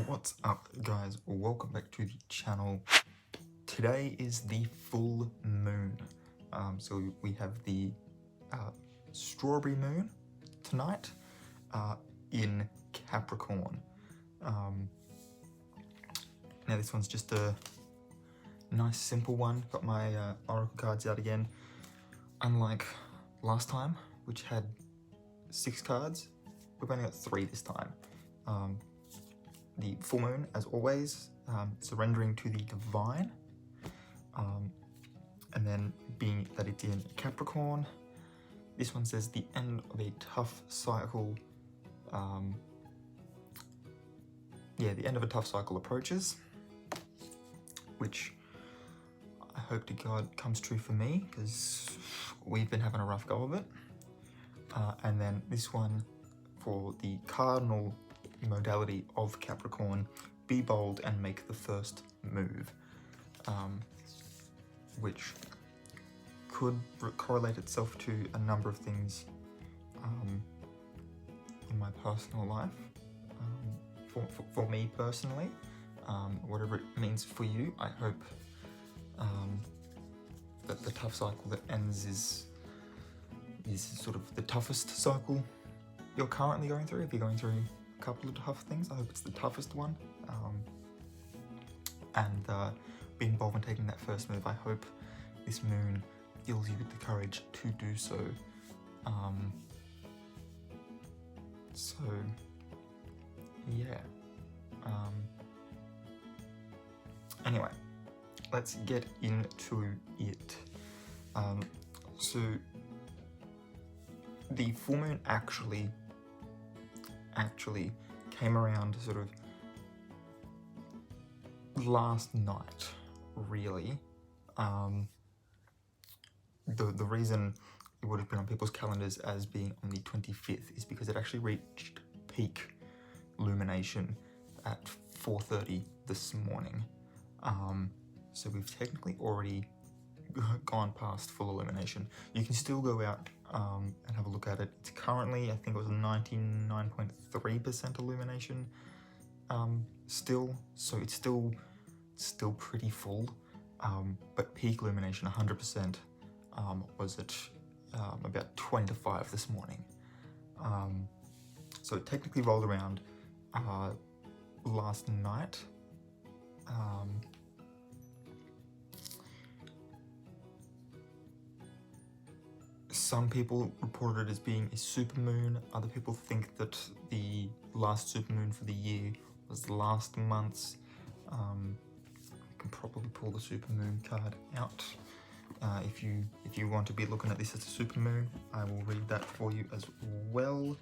What's up, guys? Welcome back to the channel. Today is the full moon. So we have the strawberry moon tonight in Capricorn. Now this one's just a nice simple one. Got my oracle cards out again. Unlike last time, which had 6 cards, we've only got 3 this time. The full moon, as always, surrendering to the divine, and then being that it's in Capricorn, this one says the end of a tough cycle. The end of a tough cycle approaches, which I hope to God comes true for me, because we've been having a rough go of it. And then this one for the cardinal modality of Capricorn, be bold and make the first move, which could correlate itself to a number of things in my personal life. For me personally, whatever it means for you, I hope that the tough cycle that ends is sort of the toughest cycle you're currently going through. If you're going through a couple of tough things, I hope it's the toughest one. And being bold and taking that first move, I hope this moon fills you with the courage to do so. So yeah. Anyway, let's get into it. So the full moon actually came around sort of last night, really. The reason it would have been on people's calendars as being on the 25th is because it actually reached peak illumination at 4:30 this morning. So we've technically already gone past full illumination. You can still go out and have a look at it. It's currently, I think it was 99.3% illumination still, so it's still pretty full, but peak illumination 100% was at about 20 to 5 this morning. So it technically rolled around last night. Some people reported it as being a supermoon. Other people think that the last supermoon for the year was last month's. You can probably pull the supermoon card out if you want to be looking at this as a supermoon. I will read that for you as well.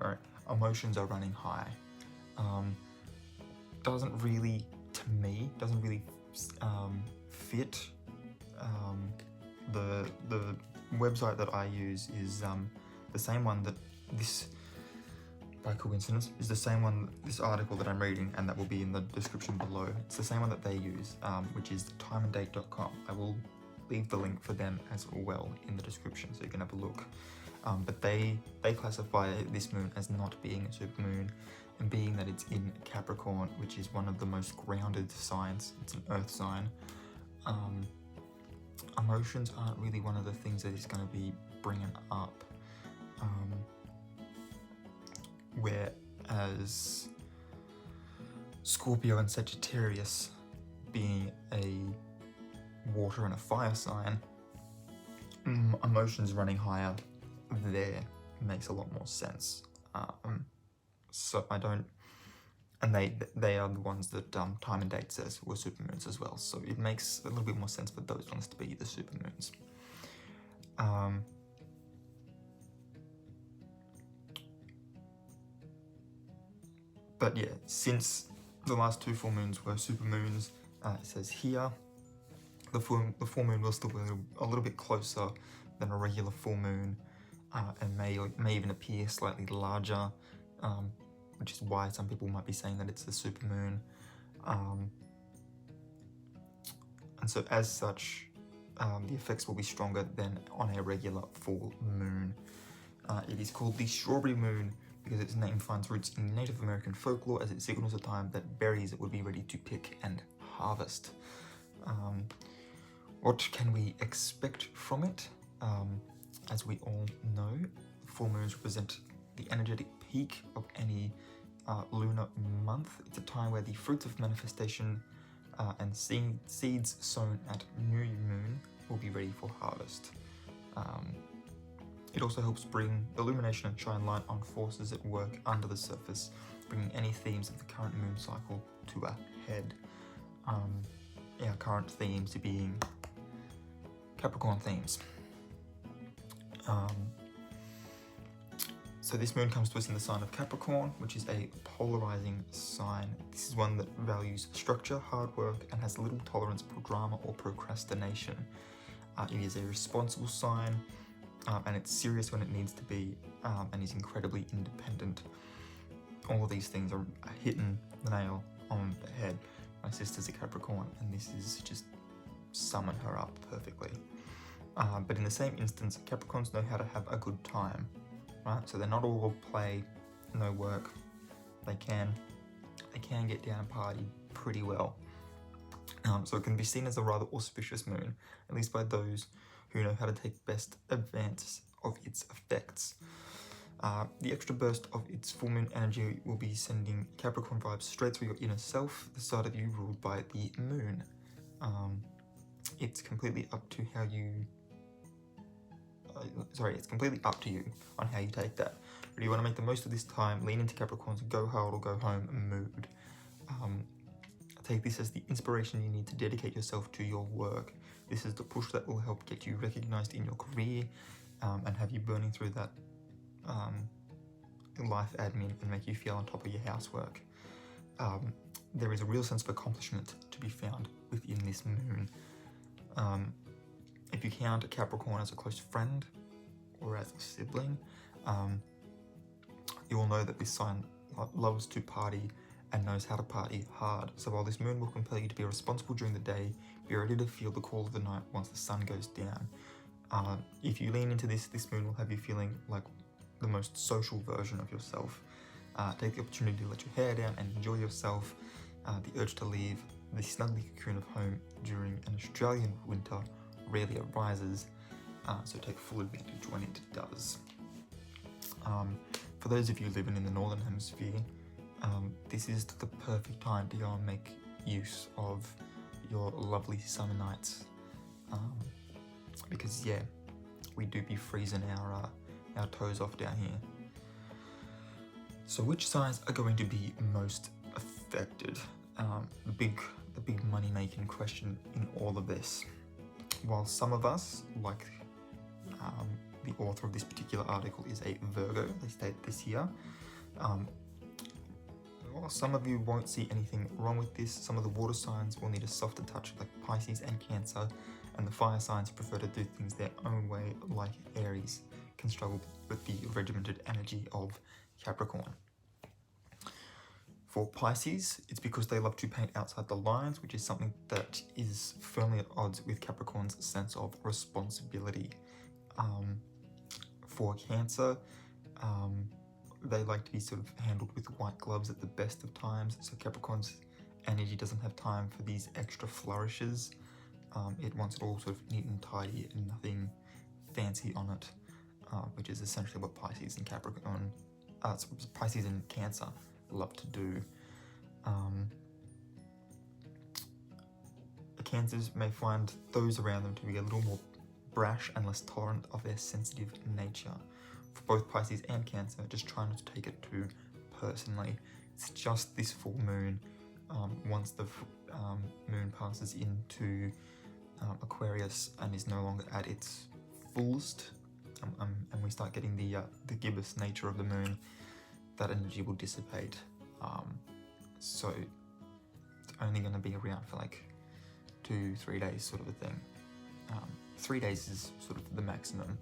Alright, emotions are running high. Doesn't really fit. The website that I use is the same one that this, by coincidence, is the same one, this article that I'm reading, and that will be in the description below. It's the same one that they use, which is timeanddate.com. I will leave the link for them as well in the description so you can have a look. But they classify this moon as not being a supermoon, and being that it's in Capricorn, which is one of the most grounded signs. It's an earth sign. Emotions aren't really one of the things that it's going to be bringing up. Whereas Scorpio and Sagittarius, being a water and a fire sign, emotions running higher there makes a lot more sense. So I don't, and they are the ones that Time and Date says were supermoons as well, so it makes a little bit more sense for those ones to be the supermoons. But yeah, since the last 2 full moons were supermoons, it says here the full moon will still be a little bit closer than a regular full moon, and may even appear slightly larger, which is why some people might be saying that it's the supermoon. And so as such, the effects will be stronger than on a regular full moon. It is called the strawberry moon because its name finds roots in Native American folklore as it signals a time that berries would be ready to pick and harvest. What can we expect from it? As we all know, full moons represent the energetic peak of any lunar month. It's a time where the fruits of manifestation and seeds sown at new moon will be ready for harvest. It also helps bring illumination and shine light on forces at work under the surface, bringing any themes of the current moon cycle to a head. Our current themes being Capricorn themes. So this moon comes to us in the sign of Capricorn, which is a polarizing sign. This is one that values structure, hard work, and has little tolerance for drama or procrastination. It is a responsible sign, and it's serious when it needs to be, and is incredibly independent. All of these things are hitting the nail on the head. My sister's a Capricorn, and this is just summing her up perfectly. But in the same instance, Capricorns know how to have a good time, right? So they're not all play, no work. They can get down and party pretty well. So it can be seen as a rather auspicious moon, at least by those who know how to take best advantage of its effects. The extra burst of its full moon energy will be sending Capricorn vibes straight through your inner self, the side of you ruled by the moon. It's completely up to how you... it's completely up to you on how you take that. But you want to make the most of this time, lean into Capricorn's go hard or go home mood. Take this as the inspiration you need to dedicate yourself to your work. This is the push that will help get you recognized in your career, and have you burning through that life admin and make you feel on top of your housework. There is a real sense of accomplishment to be found within this moon. If you count a Capricorn as a close friend or as a sibling, you will know that this sign loves to party and knows how to party hard. So while this moon will compel you to be responsible during the day, be ready to feel the call of the night once the sun goes down. If you lean into this moon will have you feeling like the most social version of yourself. Take the opportunity to let your hair down and enjoy yourself. The urge to leave the snuggly cocoon of home during an Australian winter rarely arises, so take full advantage when it does. For those of you living in the Northern Hemisphere, this is the perfect time to go and make use of your lovely summer nights, because yeah, we do be freezing our toes off down here. So which signs are going to be most affected? The big money-making question in all of this. While some of us, like the author of this particular article is a Virgo, they state this here. While some of you won't see anything wrong with this, some of the water signs will need a softer touch like Pisces and Cancer, and the fire signs prefer to do things their own way like Aries can struggle with the regimented energy of Capricorn. For Pisces, it's because they love to paint outside the lines, which is something that is firmly at odds with Capricorn's sense of responsibility. For Cancer, they like to be sort of handled with white gloves at the best of times, so Capricorn's energy doesn't have time for these extra flourishes. It wants it all sort of neat and tidy and nothing fancy on it, which is essentially what Pisces and Pisces and Cancer love to do. The Cancers may find those around them to be a little more brash and less tolerant of their sensitive nature. For both Pisces and Cancer, just try not to take it too personally. It's just this full moon. Once the moon passes into Aquarius and is no longer at its fullest, and we start getting the gibbous nature of the moon, that energy will dissipate. So it's only going to be around for like 2-3 days sort of a thing. 3 days is sort of the maximum.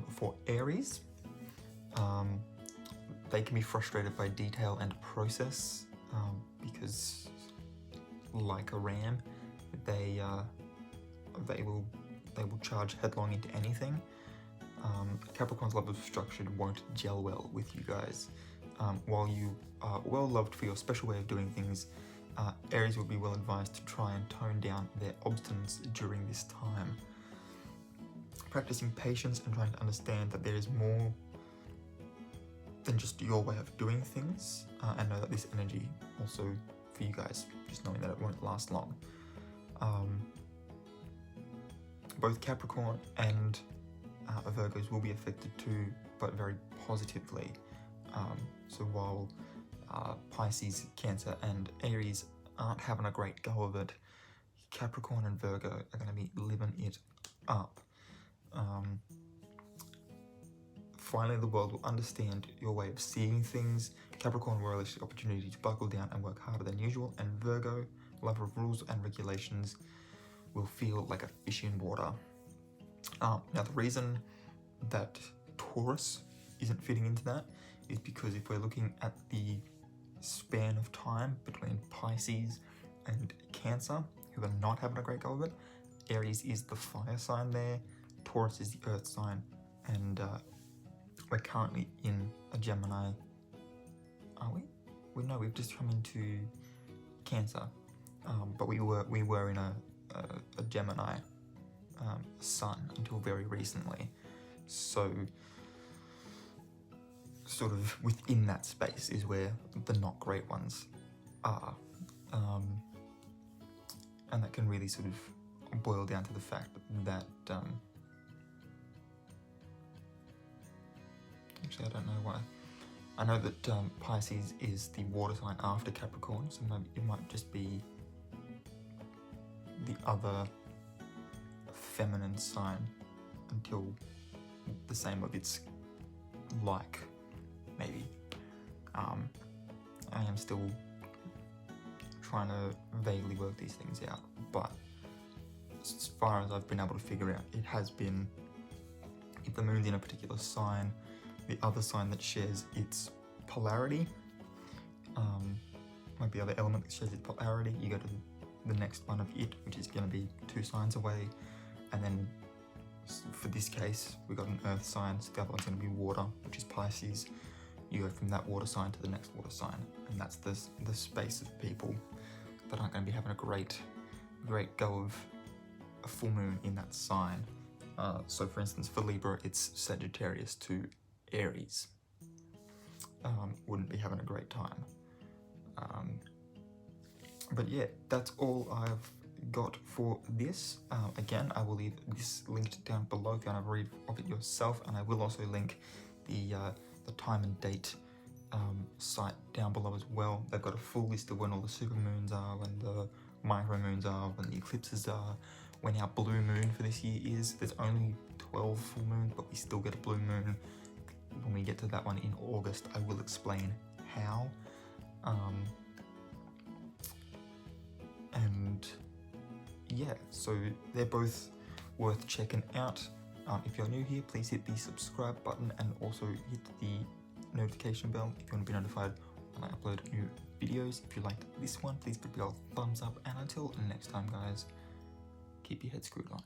For Aries, they can be frustrated by detail and process, because like a ram, they will charge headlong into anything. Capricorn's love of structure won't gel well with you guys. While you are well loved for your special way of doing things, Aries will be well advised to try and tone down their obstinance during this time. Practicing patience and trying to understand that there is more than just your way of doing things, and know that this energy also for you guys, just knowing that it won't last long. Both Capricorn and Virgos will be affected too, but very positively. So while Pisces, Cancer and Aries aren't having a great go of it, Capricorn and Virgo are going to be living it up. Finally, the world will understand your way of seeing things. Capricorn will relish the opportunity to buckle down and work harder than usual, and Virgo, lover of rules and regulations, will feel like a fish in water. Now, the reason that Taurus isn't fitting into that is because if we're looking at the span of time between Pisces and Cancer, who are not having a great go of it, Aries is the fire sign there, Taurus is the earth sign, and we're currently in a Gemini. Are we? No, we've just come into Cancer, but we were in a Gemini sun until very recently. So sort of within that space is where the not great ones are, and that can really sort of boil down to the fact that actually I don't know why. I know that Pisces is the water sign after Capricorn, so maybe it might just be the other feminine sign until the same of its like, maybe. I am still trying to vaguely work these things out, but as far as I've been able to figure out, it has been, if the moon's in a particular sign, the other sign that shares its polarity, like the other element that shares its polarity, you go to the next one of it, which is going to be 2 signs away, and then for this case we got an earth sign, so the other one's going to be water, which is Pisces. You go from that water sign to the next water sign, and that's the space of people that aren't going to be having a great go of a full moon in that sign. So for instance, for Libra, it's Sagittarius to Aries. Wouldn't be having a great time. But yeah, that's all I've got for this. Again, I will leave this linked down below if you want to read of it yourself, and I will also link the time and date site down below as well. They've got a full list of when all the supermoons are, when the micromoons are, when the eclipses are, when our blue moon for this year is. There's only 12 full moons, but we still get a blue moon. When we get to that one in August, I will explain how. And yeah, so they're both worth checking out. If you're new here, please hit the subscribe button and also hit the notification bell if you want to be notified when I upload new videos. If you liked this one, please put a thumbs up, and until next time guys, keep your head screwed on.